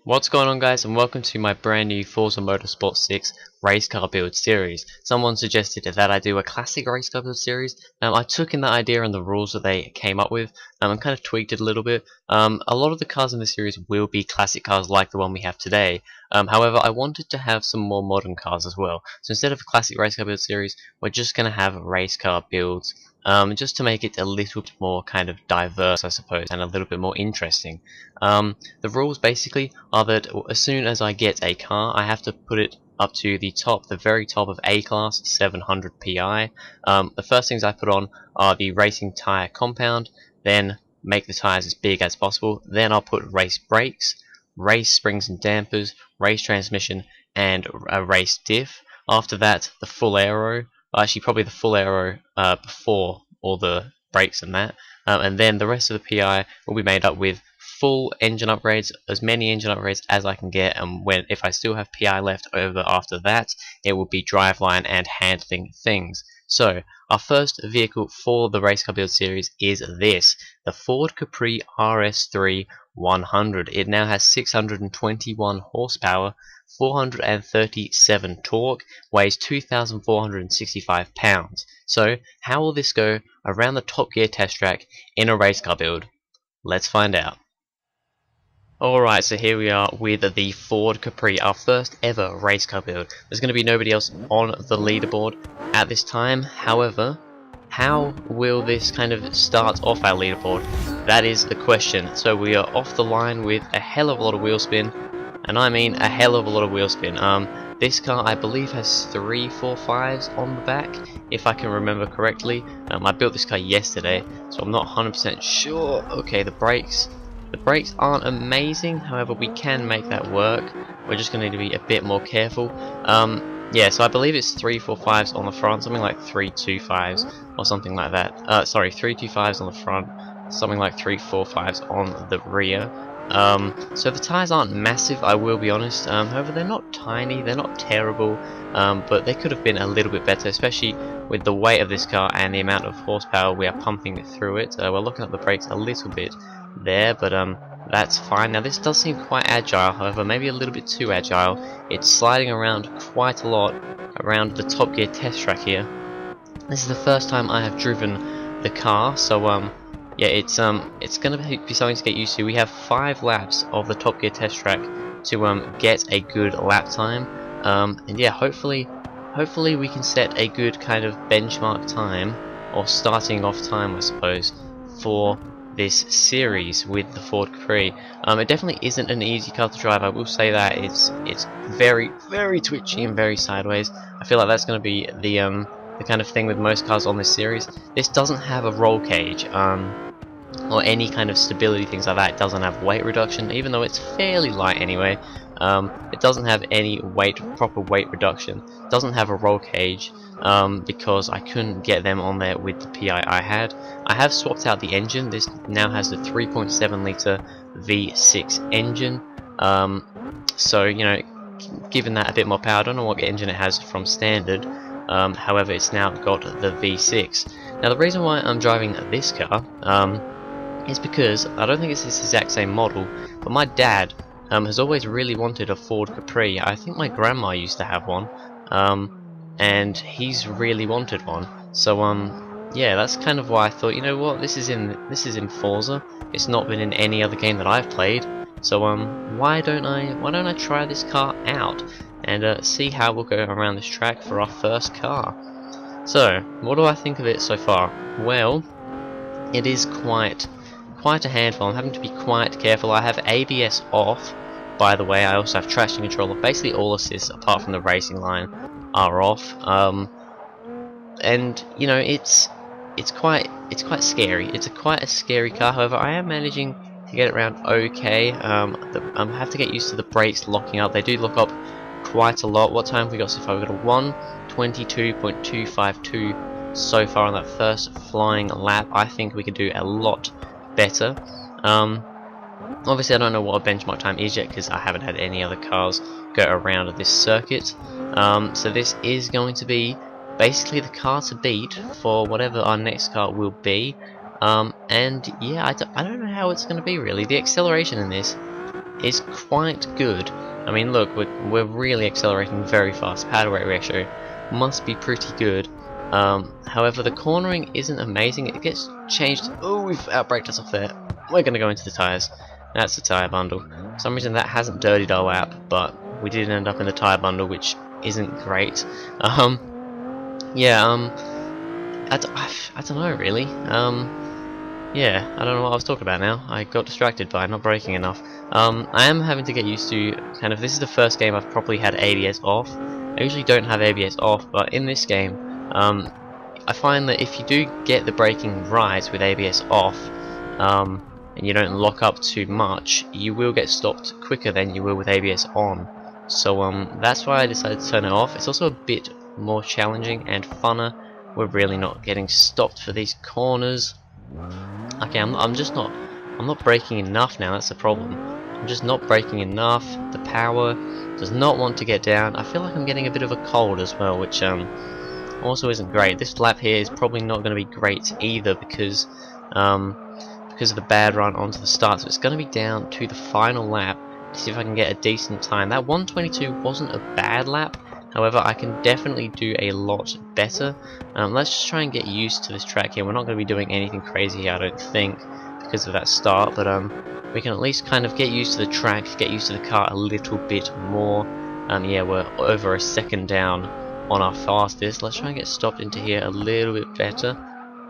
What's going on, guys, and welcome to my brand new Forza Motorsport 6 race car build series. Someone suggested that I do a classic race car build series. I took in the idea and the rules that they came up with and kind of tweaked it a little bit. A lot of the cars in this series will be classic cars like the one we have today. However, I wanted to have some more modern cars as well. So instead of a classic race car build series, we're just going to have race car builds. Just to make it a little bit more kind of diverse, I suppose, and a little bit more interesting. The rules basically are that as soon as I get a car, I have to put it up to the top, the very top of A-Class 700 PI. The first things I put on are the racing tyre compound, then make the tyres as big as possible, then I'll put race brakes, race springs and dampers, race transmission, and a race diff. After that, the full aero. Actually, probably the full aero before all the brakes and that, and then the rest of the PI will be made up with full engine upgrades, as many engine upgrades as I can get, and if I still have PI left over after that, it will be driveline and handling things. So our first vehicle for the race car build series is this, the Ford Capri RS3100. It now has 621 horsepower, 437 torque, weighs 2,465 pounds. So how will this go around the Top Gear test track in a race car build? Let's find out. Alright, so here we are with the Ford Capri, our first ever race car build. There's going to be nobody else on the leaderboard at this time. However, how will this kind of start off our leaderboard? That is the question. So we are off the line with a hell of a lot of wheel spin. And I mean a hell of a lot of wheel spin. This car, I believe, has 3 4.5s on the back, if I can remember correctly. I built this car yesterday, so I'm not 100% sure. Okay, the brakes aren't amazing, however we can make that work. We're just going to need to be a bit more careful. Yeah, so I believe it's 3 4.5s on the front, something like 3 2.5s or something like that. Sorry, 3 2.5s on the front, something like 3 4.5s on the rear. So the tyres aren't massive, I will be honest. However, they're not tiny, they're not terrible, but they could have been a little bit better, especially with the weight of this car and the amount of horsepower we are pumping through it. We're looking at the brakes a little bit there, but that's fine. Now this does seem quite agile, however, maybe a little bit too agile. It's sliding around quite a lot around the Top Gear test track here. This is the first time I have driven the car, so yeah, it's going to be something to get used to. We have 5 laps of the Top Gear test track to get a good lap time, and yeah, hopefully we can set a good kind of benchmark time, or starting off time, I suppose, for this series with the Ford Capri. It definitely isn't an easy car to drive, I will say that. It's very, very twitchy and very sideways. I feel like that's going to be the kind of thing with most cars on this series. This doesn't have a roll cage, or any kind of stability, things like that. It doesn't have weight reduction, even though it's fairly light anyway. It doesn't have any proper weight reduction. It doesn't have a roll cage, because I couldn't get them on there with the PI I had. I have swapped out the engine. This now has the 3.7 litre V6 engine, so you know, given that a bit more power. I don't know what engine it has from standard, however it's now got the V6. Now the reason why I'm driving this car is because I don't think it's this exact same model, but my dad has always really wanted a Ford Capri. I think my grandma used to have one, and he's really wanted one. So yeah, that's kind of why I thought, you know what, this is in Forza. It's not been in any other game that I've played. So why don't I try this car out and see how we'll go around this track for our first car. So what do I think of it so far? Well, it is quite a handful. I'm having to be quite careful. I have ABS off, by the way. I also have traction control off. Basically all assists apart from the racing line are off. And you know, it's quite scary. It's quite a scary car. However, I am managing to get it around okay. I have to get used to the brakes locking up. They do lock up quite a lot. What time have we got so far? We've got a 1:22.252 so far on that first flying lap. I think we could do a lot better. Obviously I don't know what a benchmark time is yet because I haven't had any other cars go around this circuit. So this is going to be basically the car to beat for whatever our next car will be. And yeah, I don't know how it's going to be really. The acceleration in this is quite good. I mean, look, we're really accelerating very fast. Power to weight ratio must be pretty good. However, the cornering isn't amazing. It gets changed. Oh, we've outbraked us off there. We're going to go into the tyres. That's the tyre bundle. For some reason that hasn't dirtied our lap, but we did end up in the tyre bundle, which isn't great. Yeah, I don't know really. Yeah, I don't know what I was talking about now. I got distracted by not braking enough. I am having to get used to kind of, this is the first game I've properly had ABS off. I usually don't have ABS off, but in this game, I find that if you do get the braking right with ABS off, and you don't lock up too much, you will get stopped quicker than you will with ABS on. So that's why I decided to turn it off. It's also a bit more challenging and funner. We're really not getting stopped for these corners. Okay, I'm not braking enough now. That's the problem. I'm just not braking enough. The power does not want to get down. I feel like I'm getting a bit of a cold as well, which also isn't great. This lap here is probably not going to be great either because of the bad run onto the start. So it's going to be down to the final lap to see if I can get a decent time. That 122 wasn't a bad lap. However, I can definitely do a lot better. Let's just try and get used to this track here. We're not going to be doing anything crazy here, I don't think, because of that start, but we can at least kind of get used to the track, get used to the car a little bit more. Yeah, we're over a second down on our fastest. Let's try and get stopped into here a little bit better.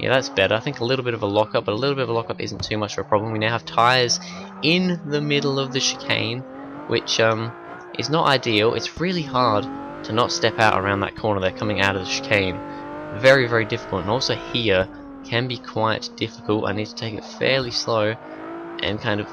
Yeah, that's better. I think a little bit of a lockup, but a little bit of a lockup isn't too much of a problem. We now have tyres in the middle of the chicane, which is not ideal. It's really hard to not step out around that corner there coming out of the chicane. Very, very difficult, and also here can be quite difficult. I need to take it fairly slow and kind of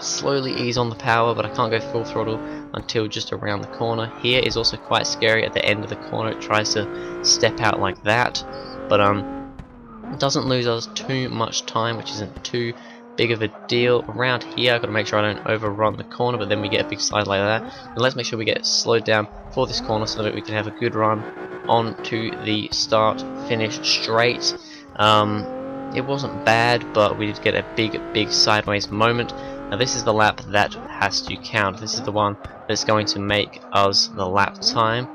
slowly ease on the power, but I can't go full throttle until just around the corner. Here is also quite scary at the end of the corner. It tries to step out like that, but it doesn't lose us too much time, which isn't too big of a deal. Around here I've got to make sure I don't overrun the corner, but then we get a big slide like that. And let's make sure we get slowed down for this corner so that we can have a good run on to the start finish straight. It wasn't bad, but we did get a big sideways moment. Now this is the lap that has to count. This is the one that's going to make us the lap time.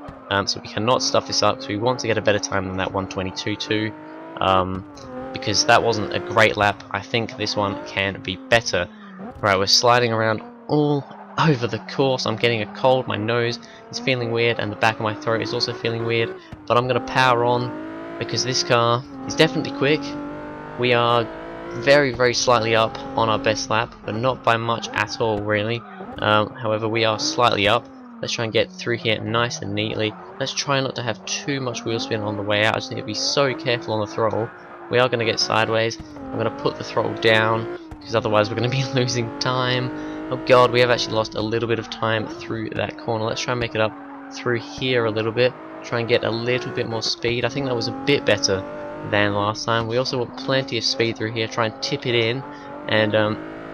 So we cannot stuff this up, so we want to get a better time than that 122.2. Because that wasn't a great lap. I think this one can be better. Right, we're sliding around all over the course. I'm getting a cold, my nose is feeling weird, and the back of my throat is also feeling weird, but I'm going to power on because this car is definitely quick. We are very, very slightly up on our best lap, but not by much at all really. However, we are slightly up. Let's try and get through here nice and neatly. Let's try not to have too much wheel spin on the way out. I just need to be so careful on the throttle. We are going to get sideways. I'm going to put the throttle down because otherwise we're going to be losing time. Oh god, we have actually lost a little bit of time through that corner. Let's try and make it up through here a little bit. Try and get a little bit more speed. I think that was a bit better than last time. We also want plenty of speed through here. Try and tip it in and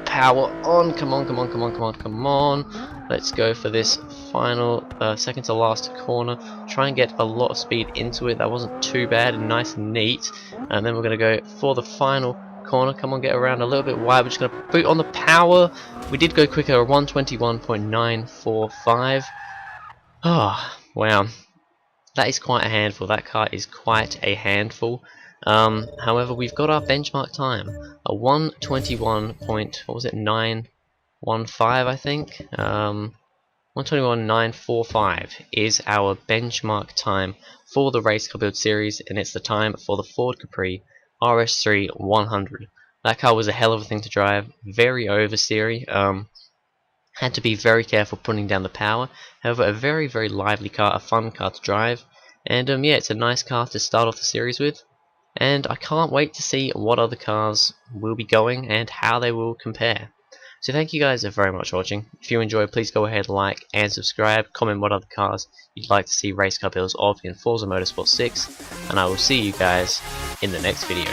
power on. Come on, come on, come on, come on, come on. Let's go for this final second to last corner. Try and get a lot of speed into it. That wasn't too bad and nice and neat. And then we're going to go for the final corner. Come on, get around a little bit wide. We're just going to boot on the power. We did go quicker, 121.945. Oh, wow. That is quite a handful. That car is quite a handful. However, we've got our benchmark time, a 121.915, I think. 121.945 is our benchmark time for the race car build series, and it's the time for the Ford Capri RS3100. That car was a hell of a thing to drive, very oversteery. Had to be very careful putting down the power. However, a very, very lively car, a fun car to drive, and yeah, it's a nice car to start off the series with. And I can't wait to see what other cars will be going and how they will compare. So thank you guys very much for watching. If you enjoyed, please go ahead, like and subscribe. Comment what other cars you'd like to see race car builds of in Forza Motorsport 6, and I will see you guys in the next video.